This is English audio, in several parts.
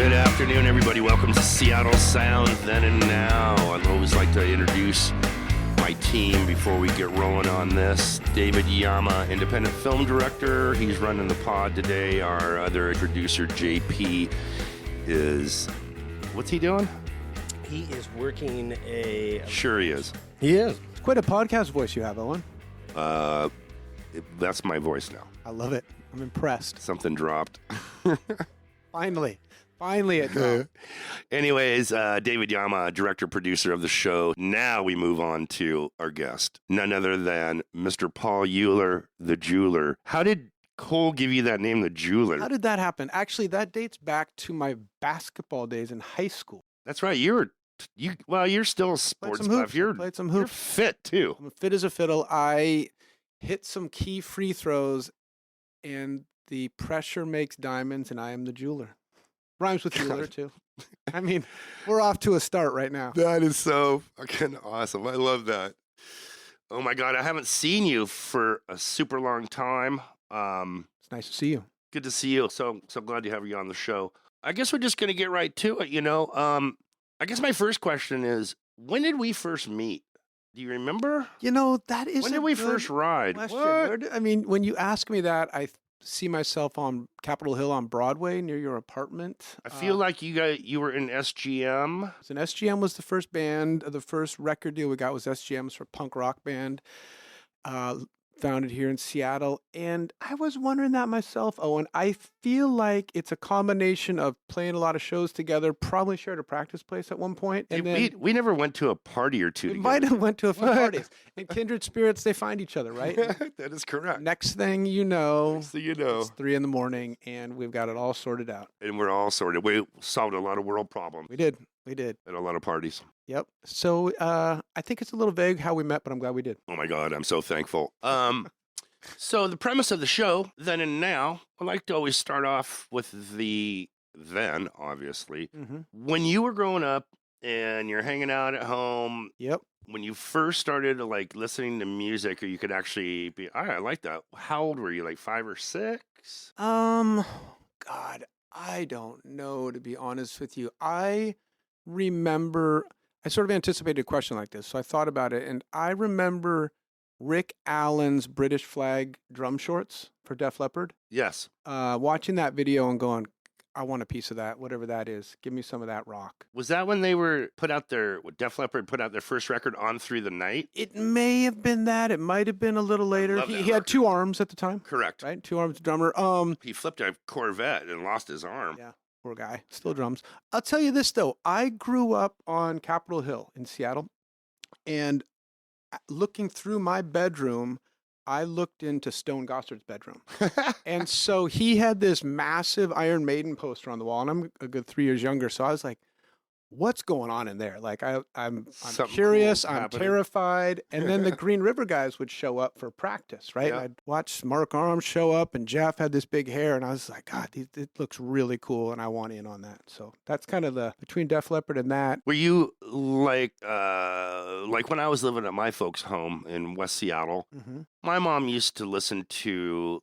Good afternoon, everybody. Welcome to Seattle Sound Then and Now. I'd always like to introduce my team before we get rolling on this. David Yama, independent film director. He's running the pod today. Our other producer, JP, is... What's he doing? He is working a... Sure he is. He is. It's quite a podcast voice you have, Owen. That's my voice now. I love it. I'm impressed. Something dropped. Finally it dropped. Anyways, David Yama, director, producer of the show. Now we move on to our guest, none other than Mr. Paul Uhlir, the jeweler. How did Cole give you that name, the jeweler? How did that happen? Actually, that dates back to my basketball days in high school. That's right. You're still a sports buff. Played some hoops. You're fit too. I'm fit as a fiddle. I hit some key free throws, and the pressure makes diamonds, and I am the jeweler. Rhymes with jeweler too. I mean, we're off to a start right now. That is so fucking awesome. I love that. Oh my God, I haven't seen you for a super long time. It's nice to see you. Good to see you. So glad to have you on the show. I guess we're just gonna get right to it. I guess my first question is, when did we first meet? Do you remember? That is. When did we first ride? What? When you ask me that, I see myself on Capitol Hill on Broadway near your apartment. I feel like you were in SGM. And SGM was the first band. The first record deal we got was SGM's for punk rock band, founded here in Seattle. And I was wondering that myself, Owen. I feel like it's a combination of playing a lot of shows together, probably shared a practice place at one point. And then we never went to a party or two we together. might have went to a few parties. And kindred spirits, they find each other, right? That is correct. Next thing you know, it's 3 a.m, and we've got it all sorted out. And we're all sorted. We solved a lot of world problems. We did. At a lot of parties. Yep. So I think it's a little vague how we met, but I'm glad we did. Oh my God, I'm so thankful. So the premise of the show, then and now, I like to always start off with the then, obviously. Mm-hmm. When you were growing up and you're hanging out at home. Yep. When you first started listening to music, or you could actually be, I like that. How old were you? Like 5 or 6? God, I don't know, to be honest with you. I remember, I sort of anticipated a question like this, so I thought about it, and I remember Rick Allen's British flag drum shorts for Def Leppard. Yes. Watching that video and going, I want a piece of that, whatever that is. Give me some of that rock. Was that when they Def Leppard put out their first record, On Through the Night? It may have been that. It might have been a little later. He had 2 arms at the time. Correct. Right? 2 arms drummer. He flipped a Corvette and lost his arm. Yeah. Poor guy. Still drums. I'll tell you this, though. I grew up on Capitol Hill in Seattle, and looking through my bedroom, I looked into Stone Gossard's bedroom. And so he had this massive Iron Maiden poster on the wall, and I'm a good 3 years younger, so I was like, what's going on in there? Like, I'm curious, cool I'm happening. Terrified. And then the Green River guys would show up for practice, right? Yeah. I'd watch Mark Arms show up, and Jeff had this big hair, and I was like, God, it looks really cool, and I want in on that. So that's kind of between Def Leppard and that. Were you like when I was living at my folks' home in West Seattle, Mm-hmm. my mom used to listen to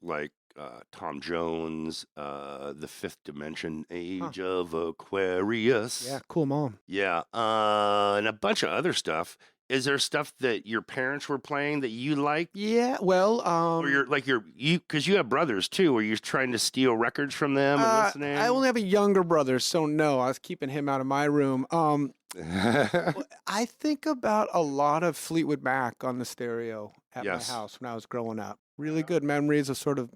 Tom Jones, The Fifth Dimension, Age of Aquarius. Yeah, cool mom. Yeah, and a bunch of other stuff. Is there stuff that your parents were playing that you like? Yeah, well, Or because you have brothers too. Were you trying to steal records from them and listening? I only have a younger brother, so no, I was keeping him out of my room. I think about a lot of Fleetwood Mac on the stereo at Yes. my house when I was growing up. Really good memories of sort of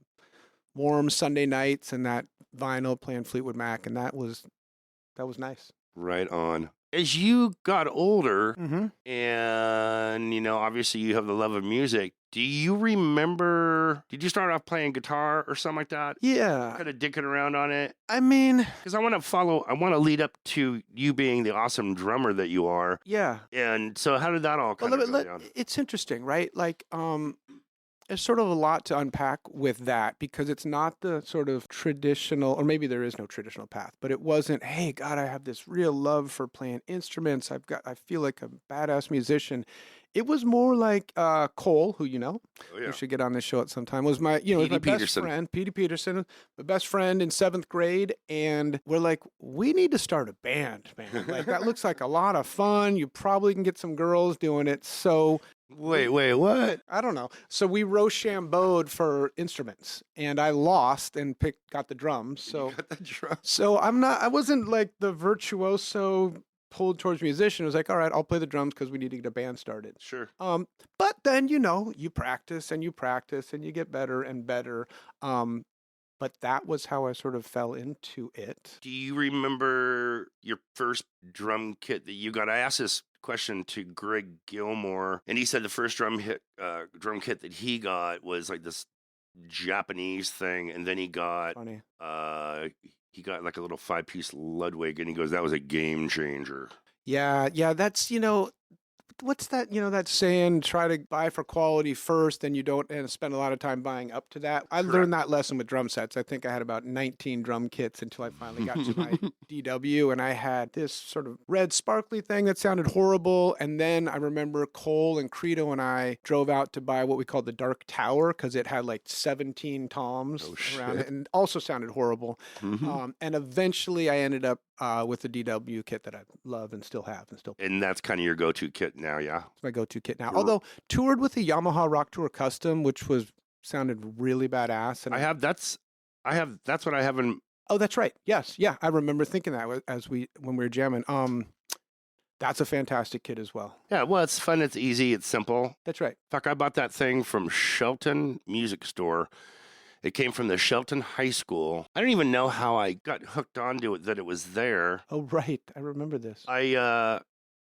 warm Sunday nights and that vinyl playing Fleetwood Mac, and that was nice. Right on. As you got older, Mm-hmm. and obviously you have the love of music. Do you remember? Did you start off playing guitar or something like that? Yeah. Kind of dicking around on it. I mean, Because I want to lead up to you being the awesome drummer that you are. yeah. And so how did that all kind of go down? It's interesting, right? There's sort of a lot to unpack with that because it's not the sort of traditional, or maybe there is no traditional path, but it wasn't, hey, God, I have this real love for playing instruments. I feel like a badass musician. It was more like Cole, who you know, Oh, yeah. who should get on this show at some time, was my, was Petey my best Peterson. friend, Petey Peterson, my best friend in 7th grade. And we're like, we need to start a band, man. Like, that looks like a lot of fun. You probably can get some girls doing it. So Wait, what? I don't know. So we Rochambeaued for instruments, and I lost and got the drums. So You got the drum. so I wasn't like the virtuoso pulled towards musician. It was like, all right, I'll play the drums because we need to get a band started. Sure. But then, you practice and you practice and you get better and better. But that was how I sort of fell into it. Do you remember your first drum kit that you got? I asked this question to Greg Gilmore, and he said the first drum kit that he got was like this Japanese thing, and then he got Funny. like a little 5-piece Ludwig, and he goes, that was a game changer. Yeah, that's, what's that, that saying, try to buy for quality first, then you don't and spend a lot of time buying up to that. I learned that lesson with drum sets. I think I had about 19 drum kits until I finally got to my DW, and I had this sort of red sparkly thing that sounded horrible. And then I remember Cole and Credo and I drove out to buy what we called the Dark Tower because it had like 17 toms around it and also sounded horrible. Mm-hmm. And eventually I ended up with the DW kit that I love and still have and still. And that's kind of your go-to kit now, yeah? It's my go-to kit now. Although toured with the Yamaha Rock Tour Custom, which sounded really badass. And that's what I have in. Oh, that's right. Yes, yeah, I remember thinking that when we were jamming. That's a fantastic kit as well. Yeah, well, it's fun, it's easy, it's simple. That's right. Fuck, I bought that thing from Shelton Music Store. It came from the Shelton High School. I don't even know how I got hooked onto it, that it was there. Oh, right. I remember this. I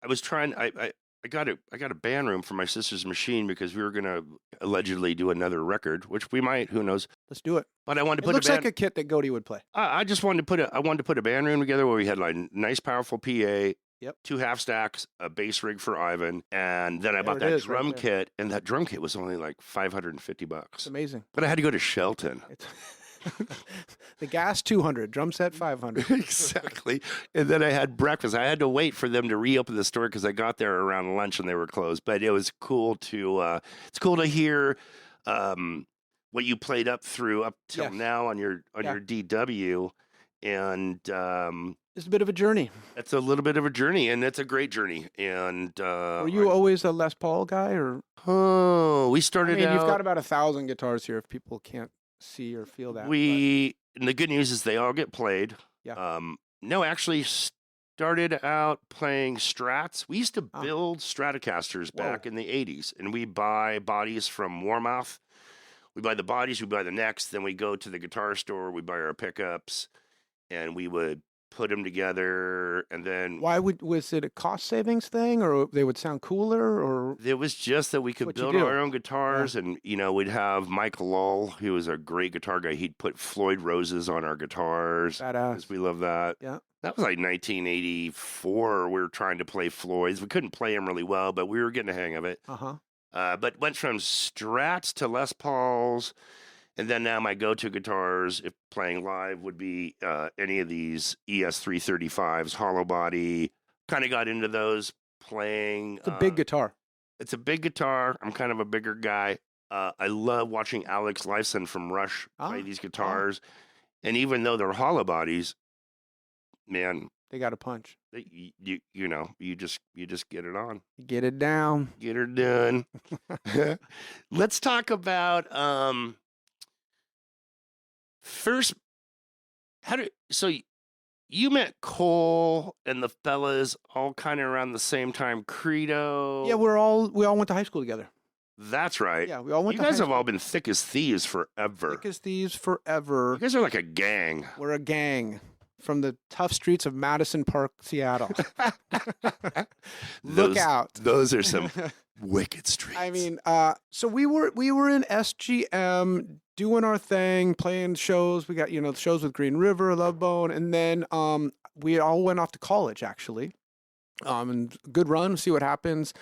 was trying. I got a band room for my sister's machine because we were gonna allegedly do another record, which we might. Who knows? Let's do it. But I wanted to It looks like a kit that Goaty would play. I just wanted to put a band room together where we had like nice, powerful PA. Yep. 2 half stacks, a bass rig for Ivan, and then I bought There it that is, right drum there. kit, and that drum kit was only like $550. It's amazing. But I had to go to Shelton. The gas 200, drum set 500. Exactly. And then I had breakfast. I had to wait for them to reopen the store because I got there around lunch and they were closed. But it was cool to hear what you played up till Yes. now on your DW, and It's a bit of a journey. it's a little bit of a journey, and it's a great journey. And Were you always a Les Paul guy, or? we I started mean, out. you've got about 1,000 guitars here. If people can't see or feel that, And the good news is they all get played. Yeah. No, actually started out playing Strats. We used to build Stratocasters back in the 80s, and we buy bodies from Warmouth. We buy the bodies, we buy the necks, then we go to the guitar store, we buy our pickups, and we would put them together, and then was it a cost savings thing, or they would sound cooler, or? it was just that we could What you build do. our own guitars, and we'd have Mike Lull, who was a great guitar guy. He'd put Floyd Roses on our guitars Badass. because we love that. Yeah. That was like 1984. We were trying to play Floyd's. We couldn't play them really well, but we were getting the hang of it. Uh-huh. But went from Strats to Les Pauls, and then now my go-to guitars, if playing live, would be any of these ES335s, hollow body. Kind of got into those playing. It's a big guitar. It's a big guitar. I'm kind of a bigger guy. I love watching Alex Lifeson from Rush play these guitars. And even though they're hollow bodies, man, They got a punch. you just get it on. Get it down. Get her done. Let's talk about first. So you met Cole and the fellas all kind of around the same time. Credo. Yeah, we all went to high school together. That's right. Yeah, we all went You to guys high have all been thick as thieves forever. Thick as thieves forever. You guys are like a gang. We're a gang from the tough streets of Madison Park, Seattle. Look out. Those are some wicked streets. I mean, so we were in SGM doing our thing, playing shows. We got, shows with Green River, Love Bone, and then we all went off to college actually. And good run, see what happens.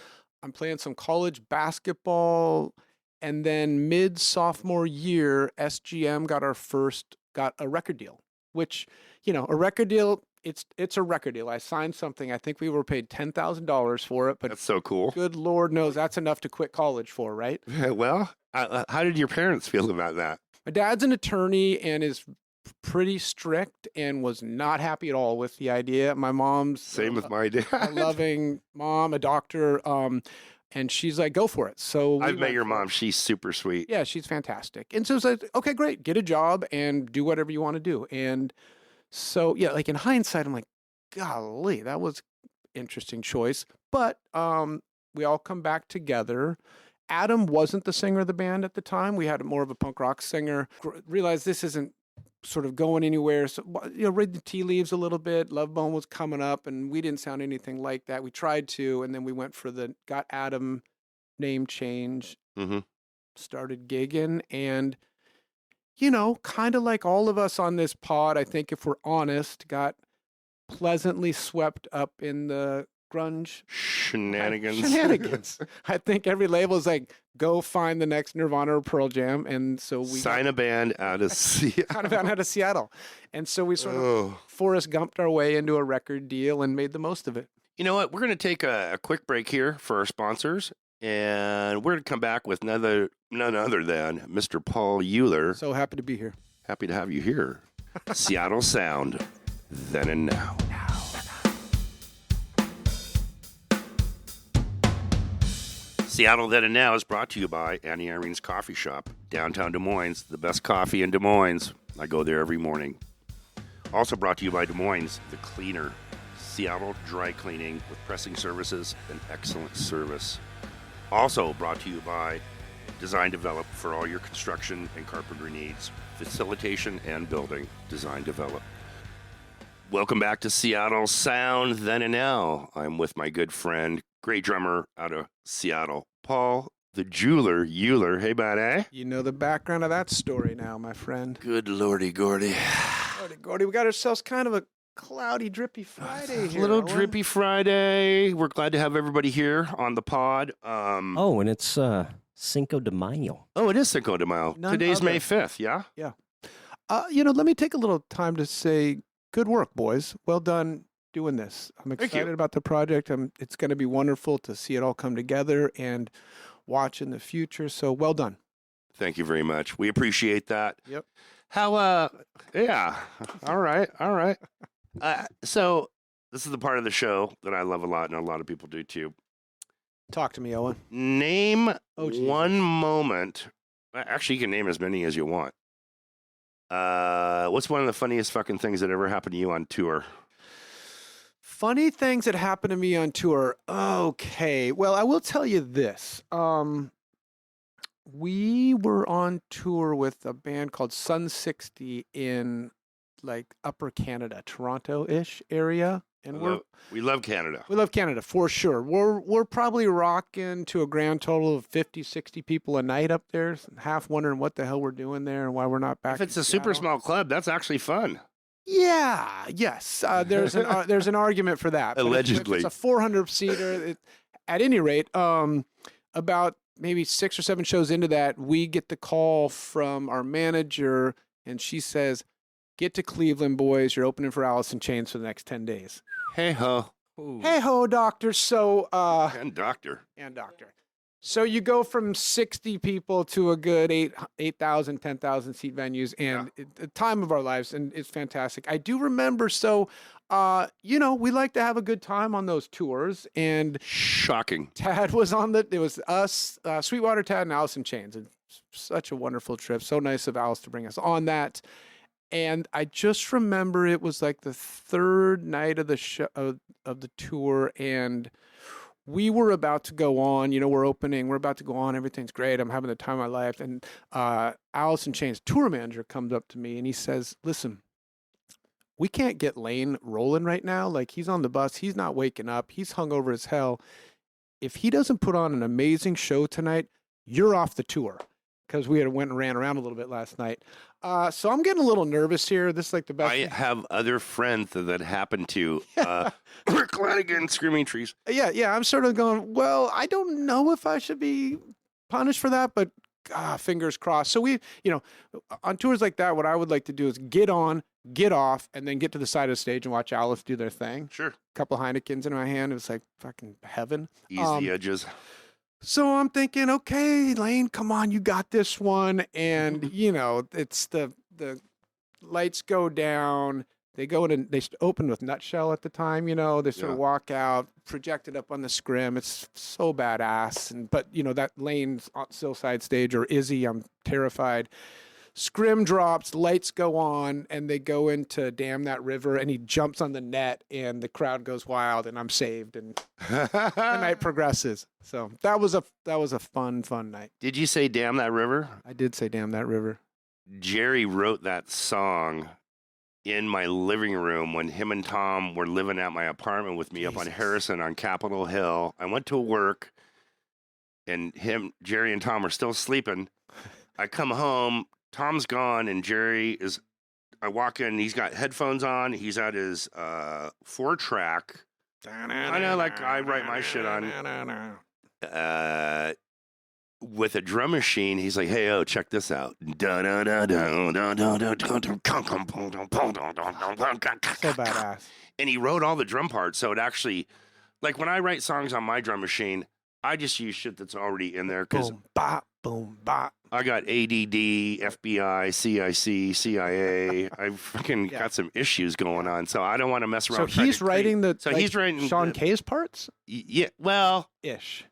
I'm playing some college basketball, and then mid-sophomore year, SGM got a record deal, which, a record deal it's a record deal. I signed something. I think we were paid $10,000 for it, but That's so cool. good Lord knows that's enough to quit college for, right? Well, how did your parents feel about that? My dad's an attorney and is pretty strict and was not happy at all with the idea. My mom's Same with my dad. a loving mom, a doctor, and she's like, go for it. So I've met your mom. She's super sweet. Yeah, she's fantastic. And so it's like, okay, great, get a job and do whatever you want to do. And so, yeah, like in hindsight, I'm like, golly, that was interesting choice. But we all come back together. Adam wasn't the singer of the band at the time. We had more of a punk rock singer. Realized this isn't sort of going anywhere. So, read the tea leaves a little bit. Love Bone was coming up, and we didn't sound anything like that. We tried to, and then we went for got Adam name change, started gigging, and, kind of like all of us on this pod, I think if we're honest, got pleasantly swept up in the grunge shenanigans. I think every label is like, go find the next Nirvana or Pearl Jam, and so we sign a band out of Seattle. Kind of out of Seattle, and so we sort of Forrest Gumped our way into a record deal and made the most of it. You know what? We're going to take a quick break here for our sponsors, and we're going to come back with none other than Mr. Paul Uhlir. So happy to be here. Happy to have you here. Seattle Sound, then and now. Seattle Then and Now is brought to you by Annie Irene's Coffee Shop, downtown Des Moines, the best coffee in Des Moines. I go there every morning. Also brought to you by Des Moines, The Cleaner, Seattle dry cleaning with pressing services and excellent service. Also brought to you by Design Develop for all your construction and carpentry needs, facilitation and building, Design Develop. Welcome back to Seattle Sound Then and Now. I'm with my good friend, great drummer out of Seattle, Paul the Jeweler Uhlir. Hey, buddy. You know the background of that story now, my friend. Good lordy, Gordy. Lordy, Gordy, we got ourselves kind of a cloudy, drippy Friday here. A little Owen. drippy Friday. We're glad to have everybody here on the pod. And it's Cinco de Mayo. Oh, it is Cinco de Mayo. Today's May 5th, yeah? Yeah. Let me take a little time to say good work, boys. Well done doing this. I'm excited about the project. It's going to be wonderful to see it all come together and watch in the future. So well done. Thank you very much. We appreciate that. Yep. How, yeah. All right. So this is the part of the show that I love a lot, and a lot of people do too. Talk to me, Owen. Name one moment. Actually, you can name as many as you want. What's one of the funniest fucking things that ever happened to you on tour? Funny things that happened to me on tour. Okay. Well, I will tell you this. We were on tour with a band called Sun 60 in like Upper Canada, Toronto-ish area. And we love Canada. We love Canada for sure. We're probably rocking to a grand total of 50, 60 people a night up there. Half wondering what the hell we're doing there and why we're not back. If it's a super small club, that's actually fun. Yeah. Yes. There's an argument for that. Allegedly, if it's a 400-seater. At any rate, about maybe 6 or 7 shows into that, we get the call from our manager, and she says, "Get to Cleveland, boys. You're opening for Alice in Chains for the next 10 days." Hey ho. Hey ho, doctor. So and doctor. So you go from 60 people to a good 8,000, 10,000 seat venues, and the time of our lives, and it's fantastic. I do remember. So, we like to have a good time on those tours, and shocking. Tad was it was us, Sweetwater, Tad, and Alice in Chains. And such a wonderful trip. So nice of Alice to bring us on that. And I just remember it was like the third night of the show, of the tour, and we were about to go on. We're opening. We're about to go on. Everything's great. I'm having the time of my life. And Alice in Chains tour manager comes up to me and he says, "Listen, we can't get Lane rolling right now. Like, he's on the bus. He's not waking up. He's hungover as hell. If he doesn't put on an amazing show tonight, you're off the tour." Because we went and ran around a little bit last night. So I'm getting a little nervous here. This is like the best. I have other friends that happen to Rick Lanigan, Screaming Trees. Yeah. I'm sort of going, well, I don't know if I should be punished for that, but fingers crossed. So we, on tours like that, what I would like to do is get on, get off, and then get to the side of the stage and watch Alice do their thing. Sure. Couple Heinekens in my hand. It was like fucking heaven. Ease the edges. So I'm thinking, okay, Lane, come on, you got this one. And, it's the lights go down. They opened with Nutshell at the time, they sort of walk out, projected up on the scrim. It's so badass. But that Lane's still side stage, or Izzy, I'm terrified. Scrim drops, lights go on, and they go into Damn That River, and he jumps on the net, and the crowd goes wild, and I'm saved, and the night progresses. So that was a fun night. Did you say Damn That River? I did say Damn That River. Jerry wrote that song in my living room when him and Tom were living at my apartment with me up on Harrison on Capitol Hill. I went to work, and Jerry and Tom are still sleeping. I come home, Tom's gone, and I walk in, he's got headphones on, he's at his 4-track. I know, like I write my shit on. With a drum machine, he's like, "Hey, check this out." So badass. And he wrote all the drum parts, so it actually, like when I write songs on my drum machine, I just use shit that's already in there because boom, bop, boom, bop. I got ADD, FBI, CIC, CIA. I fucking got some issues going on, so I don't want to mess around. So he's writing he's writing Sean K's parts. Yeah, well, ish.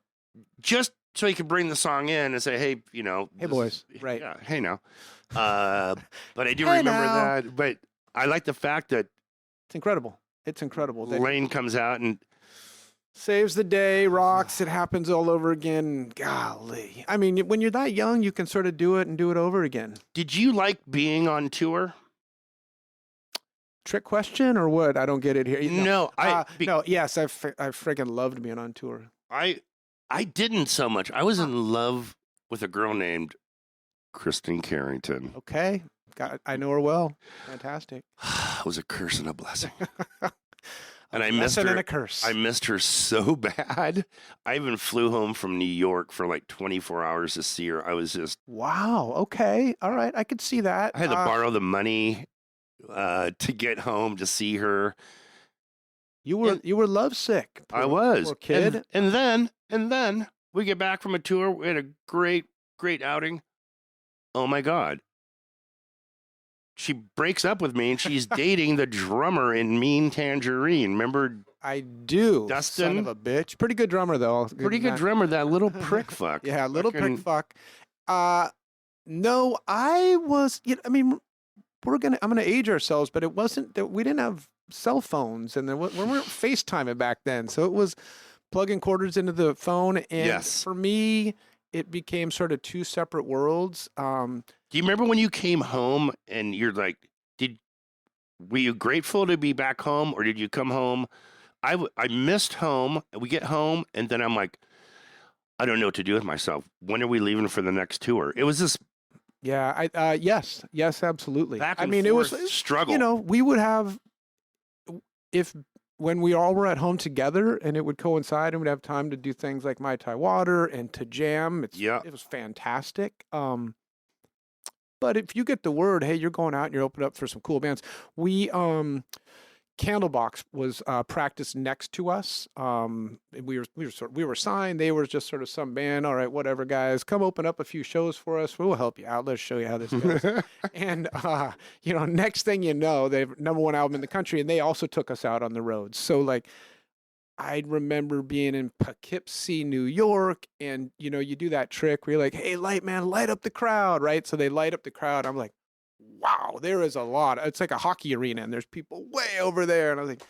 Just so he could bring the song in and say, "Hey, hey boys, right? Yeah, hey now." But I do remember that. But I like the fact that it's incredible. It's incredible. Lane comes out and saves the day, rocks. It happens all over again. Golly, I mean, when you're that young, you can sort of do it and do it over again. Did you like being on tour? Trick question or what? I don't get it here. No, no. Yes, I friggin' loved being on tour. I didn't so much. I was in love with a girl named Kristen Carrington. Okay. I know her well. Fantastic. It was a curse and a blessing. And I missed her. And a curse. I missed her so bad. I even flew home from New York for like 24 hours to see her. I was just... Wow. Okay. All right. I could see that. I had to borrow the money to get home to see her. You were lovesick. I was. Poor kid. And then we get back from a tour. We had a great outing. Oh my God. She breaks up with me and she's dating the drummer in Mean Tangerine. Remember? I do. Dustin? Son of a bitch. Pretty good drummer though. Pretty good drummer, that little prick fuck. Yeah, little prick fuck. No, I was, I mean, I'm going to age ourselves, but it wasn't that we didn't have cell phones and we weren't FaceTiming back then. So it was plugging quarters into the phone. And for me, it became sort of two separate worlds. Do you remember when you came home and you're like, were you grateful to be back home or did you come home? I missed home. We get home and then I'm like, I don't know what to do with myself. When are we leaving for the next tour? It was this. Yeah. Yes, absolutely. Back and it was struggle. We would have, when we all were at home together and it would coincide and we'd have time to do things like MYTYWATER and to jam. It was fantastic. But if you get the word, hey, you're going out and you're opening up for some cool bands. We, Candlebox was practiced next to us. We were signed. They were just sort of some band. All right, whatever, guys, come open up a few shows for us. We'll help you out. Let's show you how this goes. And next thing you know, they have #1 album in the country, and they also took us out on the road. So like, I remember being in Poughkeepsie, New York, and you do that trick where you're like, hey, light up the crowd, right? So they light up the crowd. I'm like, wow, there is a lot. It's like a hockey arena, and there's people way over there. And I was like,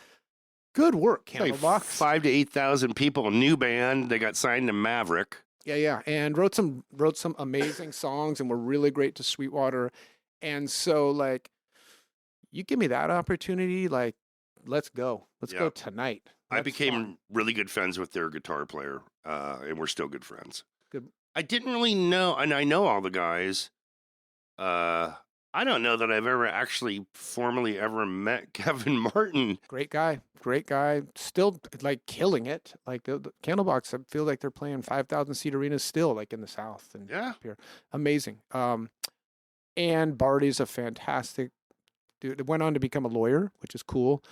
good work, Candlebox. Like 5,000 to 8,000 people, new band. They got signed to Maverick. Yeah, and wrote some amazing songs, and were really great to Sweetwater. And so, like, you give me that opportunity, like, let's go. Let's go tonight. I became really good friends with their guitar player, and we're still good friends. Good. I didn't really know, and I know all the guys. I I don't know that I've ever actually formally ever met Kevin Martin. Great guy. Still like killing it. Like the Candlebox, I feel like they're playing 5,000 seat arenas still, like in the South and Yeah. up here. Amazing. And Barty's a fantastic dude. Went on to become a lawyer, which is cool.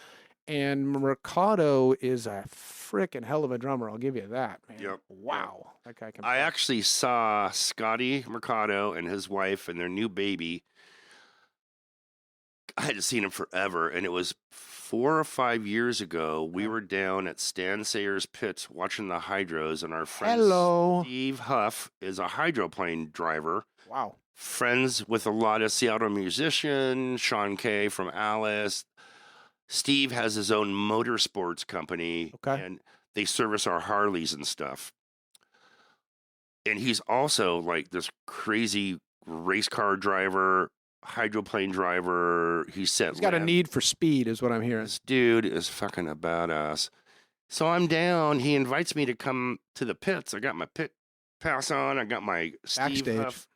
And Mercado is a freaking hell of a drummer. I'll give you that, man. Yep. Wow. That guy can I play. actually saw Scotty Mercado and his wife and their new baby. I hadn't seen him forever, and it was 4 or 5 years ago. We were down at Stan Sayers Pits watching the hydros, and our friend Steve Huff is a hydroplane driver. Wow. Friends with a lot of Seattle musicians, Sean Kay from Alice. Steve has his own motorsports company, and they service our Harleys and stuff. And he's also like this crazy race car driver, hydroplane driver. He's got a need for speed, is what I'm hearing. This dude is fucking a badass. So I'm down. He invites me to come to the pits. I got my pit pass on. I got my Steve Huff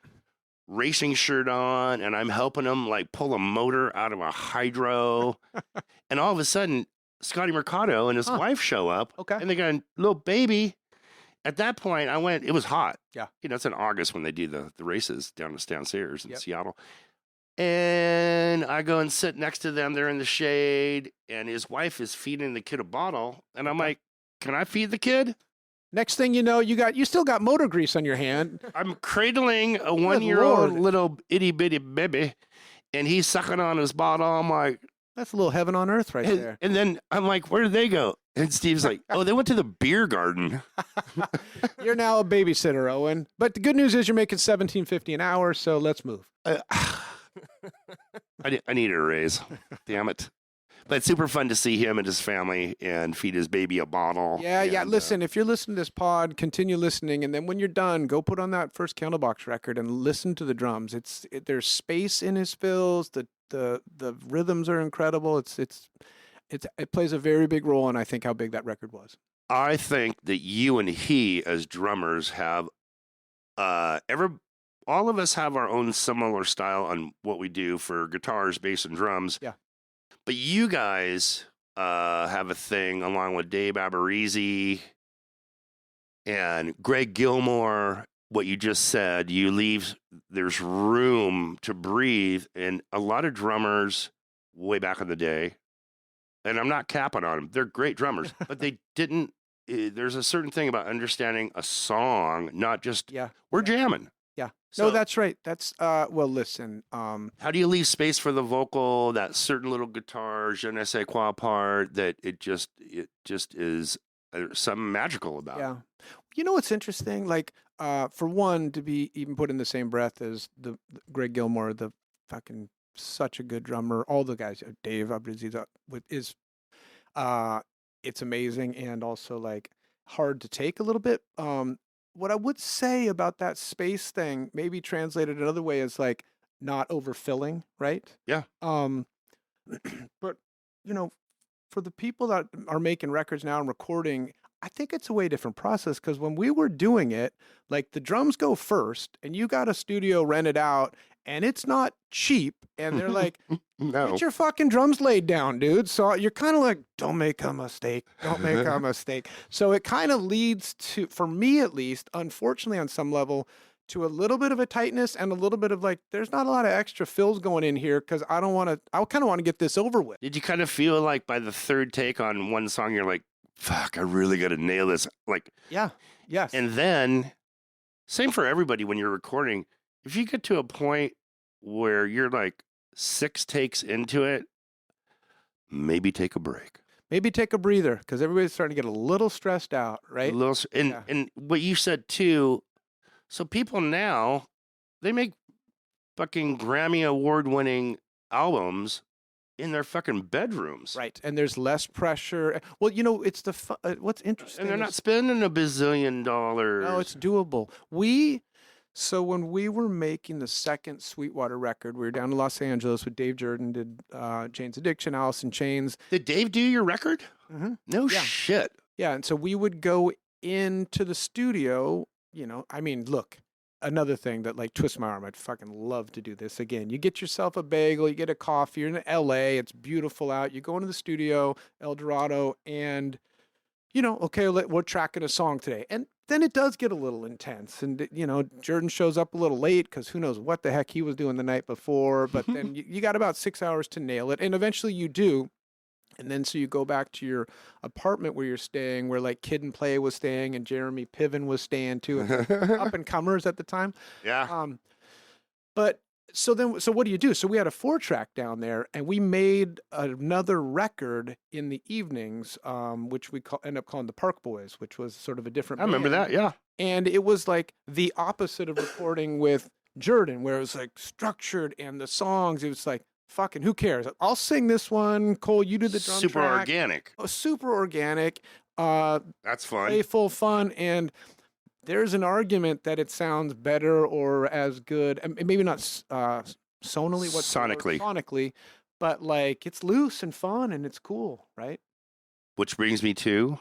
racing shirt on, and I'm helping him like pull a motor out of a hydro. And all of a sudden, Scotty Mercado and his wife show up. And they got a little baby. At that point, I went, it was hot. Yeah. You know, it's in August when they do the races down to Stan Sayers in Seattle. And I go and sit next to them. They're in the shade, and his wife is feeding the kid a bottle. And I'm like, can I feed the kid? Next thing you know, you still got motor grease on your hand. I'm cradling a 1-year-old little itty bitty baby, and he's sucking on his bottle. I'm like, that's a little heaven on earth right there. And then I'm like, where did they go? And Steve's like, oh, they went to the beer garden. You're now a babysitter, Owen. But the good news is you're making $17.50 an hour, so let's move. I need a raise. Damn it. But it's super fun to see him and his family and feed his baby a bottle. Yeah. Listen, if you're listening to this pod, continue listening. And then when you're done, go put on that first Candlebox record and listen to the drums. There's space in his fills. The rhythms are incredible. It plays a very big role in, I think, how big that record was. I think that you and he as drummers have all of us have our own similar style on what we do for guitars, bass, and drums. Yeah. But you guys have a thing along with Dave Aberrizi and Greg Gilmore. What you just said, there's room to breathe. And a lot of drummers way back in the day, and I'm not capping on them, they're great drummers, but they didn't. There's a certain thing about understanding a song, not just, we're jamming. Yeah. So, no, that's right. That's, well, listen. How do you leave space for the vocal, that certain little guitar, je ne sais quoi part, that it just is something magical about it? Yeah. You know what's interesting? Like, for one, to be even put in the same breath as the Greg Gilmore, the fucking such a good drummer. All the guys, Dave Aberrizi is, it's amazing and also like hard to take a little bit. What I would say about that space thing, maybe translated another way, is like not overfilling, right? Yeah. But you know, for the people that are making records now and recording, I think it's a way different process, because when we were doing it, like the drums go first and you got a studio rented out and it's not cheap, and they're like, get your fucking drums laid down, dude. So you're kind of like, don't make a mistake. Don't make a mistake. So it kind of leads to, for me at least, unfortunately on some level, to a little bit of a tightness and a little bit of like, there's not a lot of extra fills going in here because I kind of want to get this over with. Did you kind of feel like by the third take on one song, you're like, fuck, I really got to nail this? Like, yeah, yes. And then, same for everybody when you're recording, if you get to a point where you're like 6 takes into it, maybe take a break. Maybe take a breather, because everybody's starting to get a little stressed out, right? And what you said too, so people now, they make fucking Grammy award-winning albums in their fucking bedrooms. Right, and there's less pressure. Well, you know, it's what's interesting. And they're not spending $1 bazillion. No, it's doable. So when we were making the second Sweetwater record, we were down in Los Angeles with Dave Jordan, did Jane's Addiction, Alice in Chains. Did Dave do your record? Mm-hmm. No shit. Yeah, and so we would go into the studio, you know, I mean, look, another thing that like twists my arm. I'd fucking love to do this again. You get yourself a bagel, you get a coffee. You're in LA. It's beautiful out. You go into the studio, El Dorado, and okay, we're tracking a song today. And then it does get a little intense. And, Jordan shows up a little late because who knows what the heck he was doing the night before. But then you got about 6 hours to nail it. And eventually you do. And then so you go back to your apartment where you're staying, where like Kid and Play was staying and Jeremy Piven was staying too, up and comers at the time. Yeah. But so what do you do? So we had a 4-track down there, and we made another record in the evenings, which we end up calling the Park Boys, which was sort of a different. I remember band. that. Yeah. And it was like the opposite of recording with Jordan, where it was like structured and the songs. It was like, fucking who cares? I'll sing this one. Cole, you do the drum Super track. organic. Oh, super organic. That's fun. Playful, fun, and there's an argument that it sounds better or as good, and maybe not sonically, sonically, but like it's loose and fun and it's cool, right? Which brings me to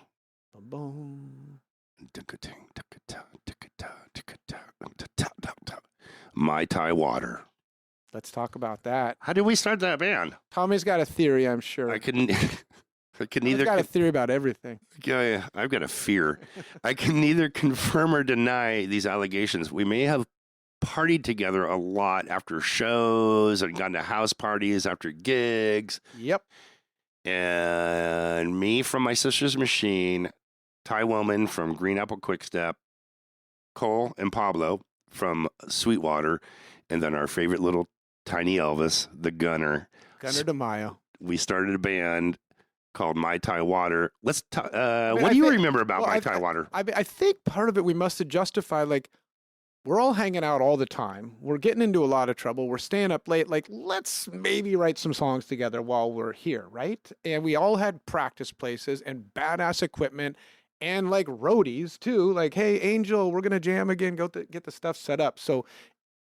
MYTYWATER. Let's talk about that. How did we start that band? Tommy's got a theory, I'm sure. I can neither. I've got a theory about everything. Yeah, I've got a fear. I can neither confirm or deny these allegations. We may have partied together a lot after shows and gone to house parties after gigs. Yep. And me from My Sister's Machine, Ty Wellman from Green Apple Quickstep, Cole and Pablo from Sweetwater, and then our favorite little tiny Elvis, the Gunner. Gunner DeMaio. We started a band called MYTYWATER. Let's what do you remember about MYTYWATER? I think part of it we must have justified, like, we're all hanging out all the time. We're getting into a lot of trouble. We're staying up late. Like, let's maybe write some songs together while we're here, right? And we all had practice places and badass equipment and like roadies too. Like, hey, Angel, we're gonna jam again. Go get the stuff set up. So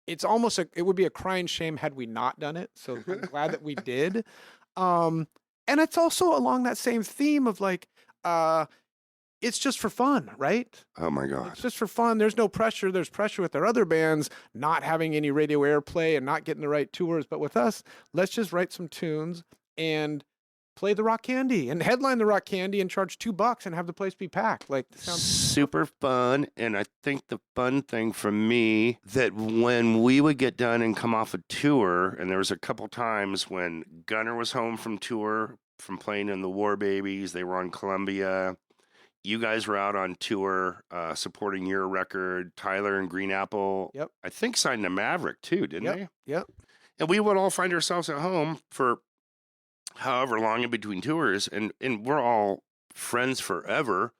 it's almost it would be a crying shame had we not done it. So I'm glad that we did. And it's also along that same theme of like, it's just for fun, right? Oh my God. It's just for fun. There's no pressure. There's pressure with our other bands not having any radio airplay and not getting the right tours. But with us, let's just write some tunes and play the Rock Candy and headline the Rock Candy and charge $2 and have the place be packed. Like, sounds super fun. And I think the fun thing for me that when we would get done and come off a tour, and there was a couple times when Gunner was home from tour from playing in the War Babies, they were on Columbia. You guys were out on tour supporting your record. Tyler and Green Apple, yep. I think signed to Maverick too, didn't they? Yep. And we would all find ourselves at home for however long in between tours, and we're all friends forever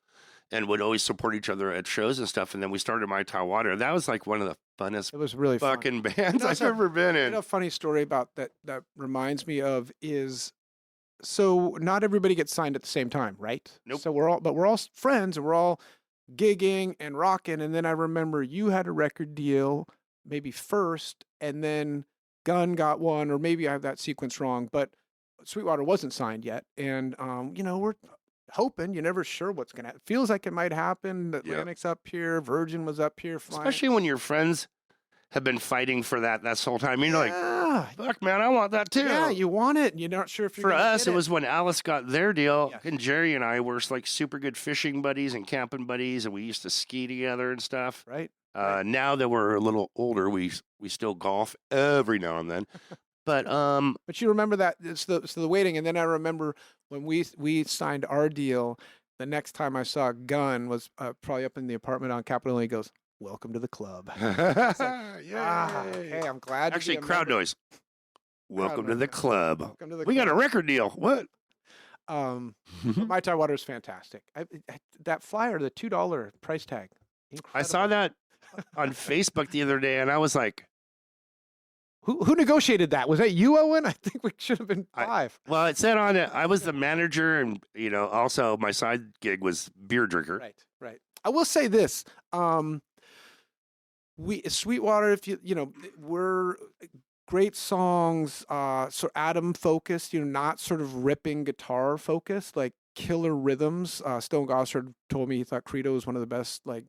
and would always support each other at shows and stuff. And then we started MYTYWATER. That was like one of the funnest it was really fucking bands I've ever been in. A funny story about that reminds me of is, so not everybody gets signed at the same time, right? Nope. So we're all friends and we're all gigging and rocking. And then I remember you had a record deal maybe first, and then Gunn got one, or maybe I have that sequence wrong, but Sweetwater wasn't signed yet. And, we're hoping, you're never sure what's going to happen. Feels like it might happen. Atlantic's up here. Virgin was up here flying. Especially when your friends have been fighting for that whole time. You're like, fuck, man, I want that too. Yeah, you want it. You're not sure if you're For us, it was when Alice got their deal, yes. And Jerry and I were like super good fishing buddies and camping buddies, and we used to ski together and stuff. Right. Now that we're a little older, we still golf every now and then. But you remember that it's the waiting, and then I remember when we signed our deal. The next time I saw Gunn was probably up in the apartment on Capitol, and he goes, "Welcome to the club." Hey, I'm glad. Actually, crowd noise. Welcome to the club. Welcome to the we club. got a record deal. What? MYTYWATER is fantastic. That flyer, the $2 price tag. Incredible. I saw that on Facebook the other day, and I was like, Who negotiated that? Was that you, Owen? I think we should have been 5. Well, it said on it, I was the manager, and also my side gig was beer drinker. Right. I will say this: Sweetwater, if we're great songs, so Adam focused, not sort of ripping guitar focused, like killer rhythms. Stone Gossard told me he thought Credo was one of the best like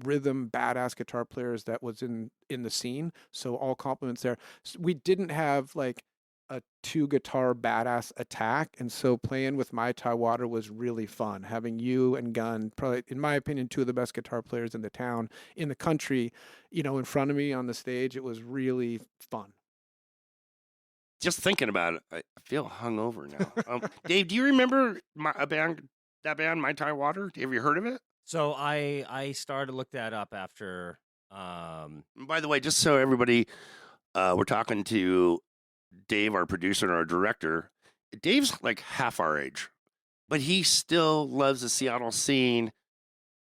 rhythm badass guitar players that was in the scene. So all compliments there. We didn't have like a 2 guitar badass attack, and so playing with MYTYWATER was really fun. Having you and Gunn, probably in my opinion 2 of the best guitar players in the town, in the country, in front of me on the stage, it was really fun. Just thinking about it, I feel hungover now. Dave, do you remember that band, MYTYWATER? Have you heard of it? So I started to look that up after. By the way, just so everybody, we're talking to Dave, our producer and our director. Dave's like half our age, but he still loves the Seattle scene.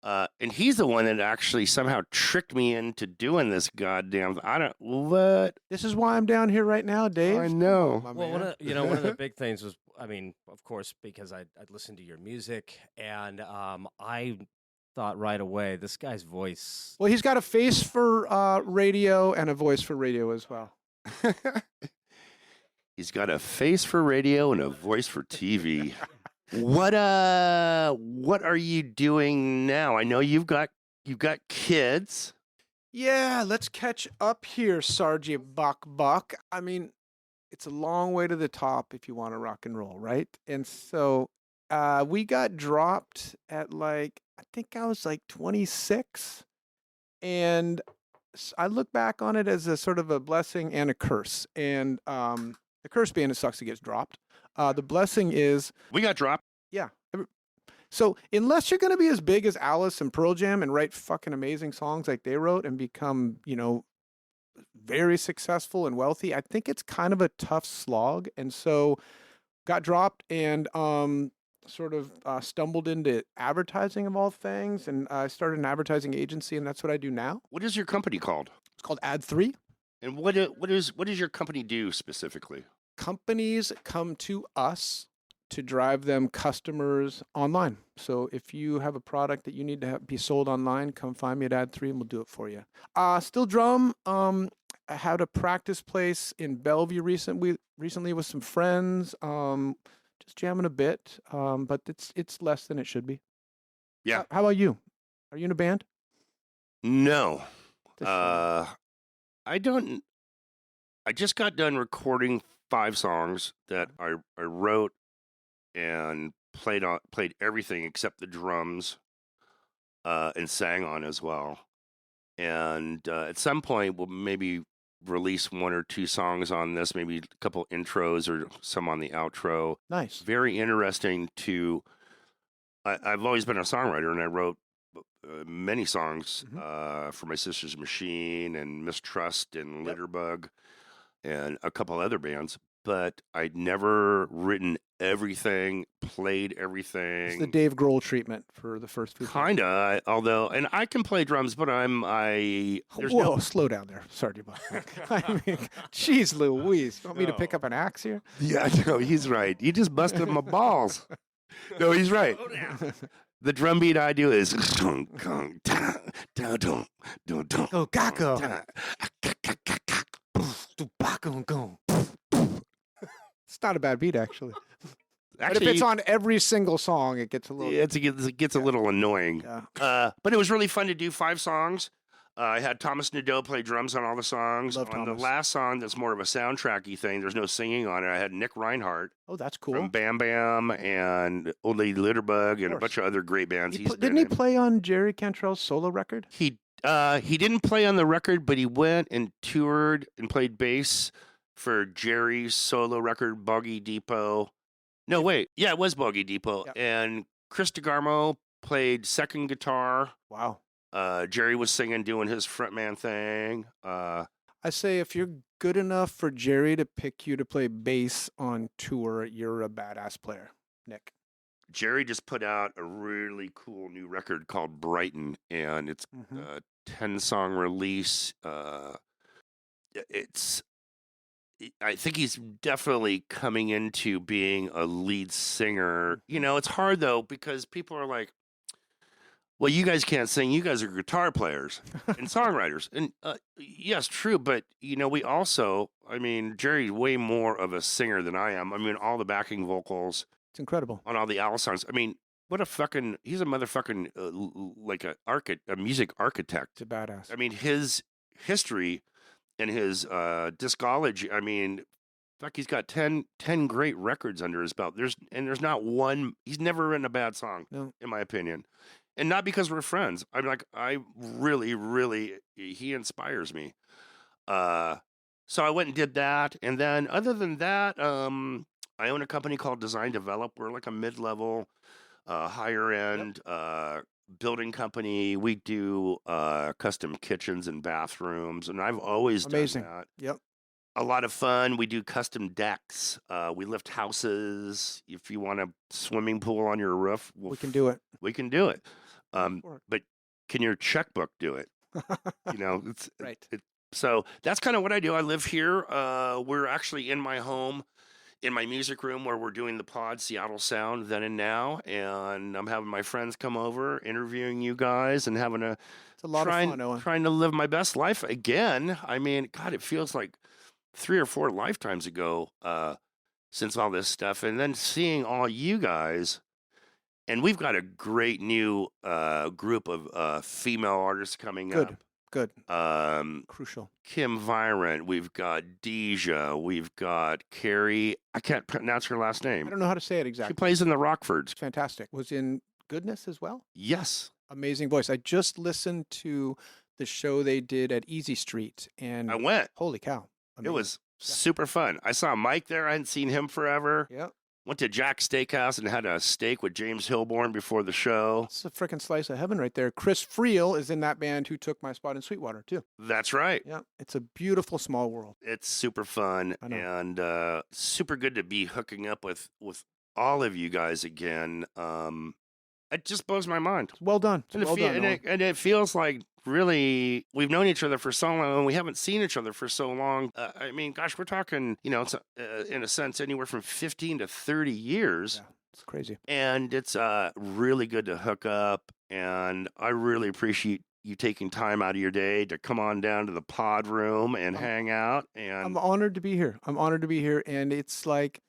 And he's the one that actually somehow tricked me into doing this goddamn. This is why I'm down here right now, Dave. I know. Oh, Well, one of the big things was, I mean, of course, because I'd listened to your music, and I thought right away, this guy's voice. Well, he's got a face for radio and a voice for radio as well. He's got a face for radio and a voice for TV. What are you doing now? I know you've got kids. Yeah, let's catch up here, Sergeant Buck. I mean, it's a long way to the top if you want to rock and roll, right? And so we got dropped at I think I was 26. And I look back on it as a sort of a blessing and a curse. And the curse being it sucks to get dropped. The blessing is we got dropped. Yeah. So unless you're going to be as big as Alice and Pearl Jam and write fucking amazing songs like they wrote and become, very successful and wealthy, I think it's kind of a tough slog. And so got dropped and sort of stumbled into advertising of all things. And I started an advertising agency, and that's what I do now. What is your company called? It's called Ad3. And what does your company do specifically? Companies come to us to drive them customers online. So if you have a product that you need to be sold online, come find me at Ad3 and we'll do it for you. Still drum. I had a practice place in Bellevue recently with some friends. Just jamming a bit, but it's less than it should be. Yeah. How about you? Are you in a band? No. I don't. I just got done recording 5 songs that I wrote and played everything except the drums, and sang on as well. And at some point, we'll maybe release 1 or 2 songs on this, maybe a couple intros or some on the outro. Nice. Very interesting to. I've always been a songwriter, and I wrote many songs for My Sister's Machine and Mistrust and Litterbug and a couple other bands, but I'd never written everything, played everything. It's the Dave Grohl treatment for the first few. Kinda, although, and I can play drums, but Whoa, slow down there. Sorry, Bob. I mean, jeez Louise. You want me to pick up an axe here? Yeah, no, he's right. You just busted my balls. No, he's right. The drum beat I do is Oh, Gakko. It's not a bad beat, actually. But if it's on every single song, it gets a little. It gets a little annoying. Yeah. But it was really fun to do 5 songs. I had Thomas Nadeau play drums on all the songs. Love on Thomas. the last song, that's more of a soundtracky thing. There's no singing on it. I had Nick Reinhardt. Oh, that's cool. From Bam Bam and Old Lady Litterbug and a bunch of other great bands. Didn't he play on Jerry Cantrell's solo record? He didn't play on the record, but he went and toured and played bass for Jerry's solo record, Boggy Depot. No, wait. Yeah, it was Boggy Depot. Yep. And Chris DeGarmo played second guitar. Wow. Jerry was singing, doing his frontman thing. I say if you're good enough for Jerry to pick you to play bass on tour, you're a badass player, Nick. Jerry just put out a really cool new record called Brighton, and it's a 10-song release. I think he's definitely coming into being a lead singer. You know, it's hard, though, because people are like, well, you guys can't sing. You guys are guitar players and songwriters. And yes, true. But, we also, Jerry's way more of a singer than I am. All the backing vocals. It's incredible. On all the Alice songs. What a fucking, he's a motherfucking, like a music architect. It's a badass. I mean, his history and his discology, I mean, fuck, he's got 10 great records under his belt. There's not one, he's never written a bad song, No. in my opinion. And not because we're friends. I'm like, I really, really, he inspires me. So I went and did that. And then other than that, I own a company called Design Develop. We're like a mid-level, higher end building company. We do custom kitchens and bathrooms, and I've always done that. Yep. A lot of fun. We do custom decks. We lift houses. If you want a swimming pool on your roof, We can do it. We can do it. But can your checkbook do it? You know, it's Right. So that's kind of what I do. I live here. We're actually in my home, in my music room where we're doing the pod, Seattle Sound, Then and Now. And I'm having my friends come over, interviewing you guys, and having It's a lot of fun, Owen. trying to live my best life again. I mean, God, it feels like 3 or 4 lifetimes ago since all this stuff. And then seeing all you guys. And we've got a great new group of female artists coming up. Good. Crucial. Kim Virant, we've got Deja, we've got Carrie. I can't pronounce her last name. I don't know how to say it She exactly. plays in the Rockfords. Fantastic. Was in Goodness as well. Yes. Amazing voice. I just listened to the show they did at Easy Street, and I went. holy cow. It Amazing. was super fun. I saw Mike there. I hadn't seen him forever. Yep. Went to Jack's Steakhouse and had a steak with James Hilborn before the show. It's a freaking slice of heaven right there. Chris Friel is in that band who took my spot in Sweetwater too. That's right. Yeah. It's a beautiful small world. It's super fun I know. and super good to be hooking up with all of you guys again. It just blows my mind. It's well done. It's And, well done. Owen. it feels like really we've known each other for so long and we haven't seen each other for so long. I mean, gosh, we're talking, you know, it's in a sense anywhere from 15 to 30 years. Yeah, it's crazy. And it's really good to hook up. And I really appreciate you taking time out of your day to come on down to the pod room and hang out. And I'm honored to be here. And it's like,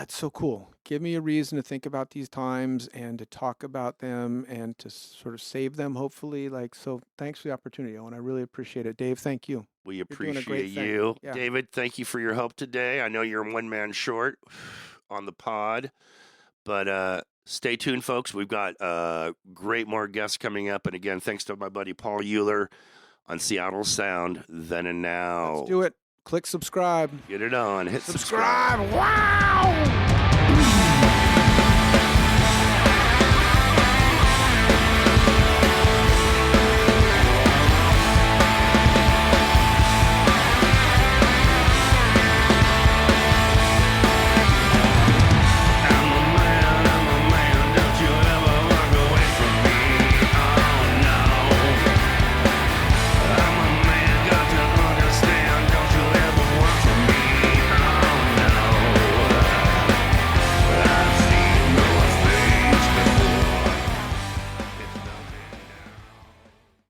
it's so cool. Give me a reason to think about these times and to talk about them and to sort of save them, hopefully. So thanks for the opportunity, Owen. I really appreciate it. Dave, thank you. we doing a appreciate great thing. you. Yeah. David, thank you for your help today. I know you're one man short on the pod, but stay tuned, folks. We've got great more guests coming up. And again, thanks to my buddy Paul Uhlir on Seattle Sound, Then and Now. Let's do it. Click subscribe. Get it on. Hit subscribe. Wow!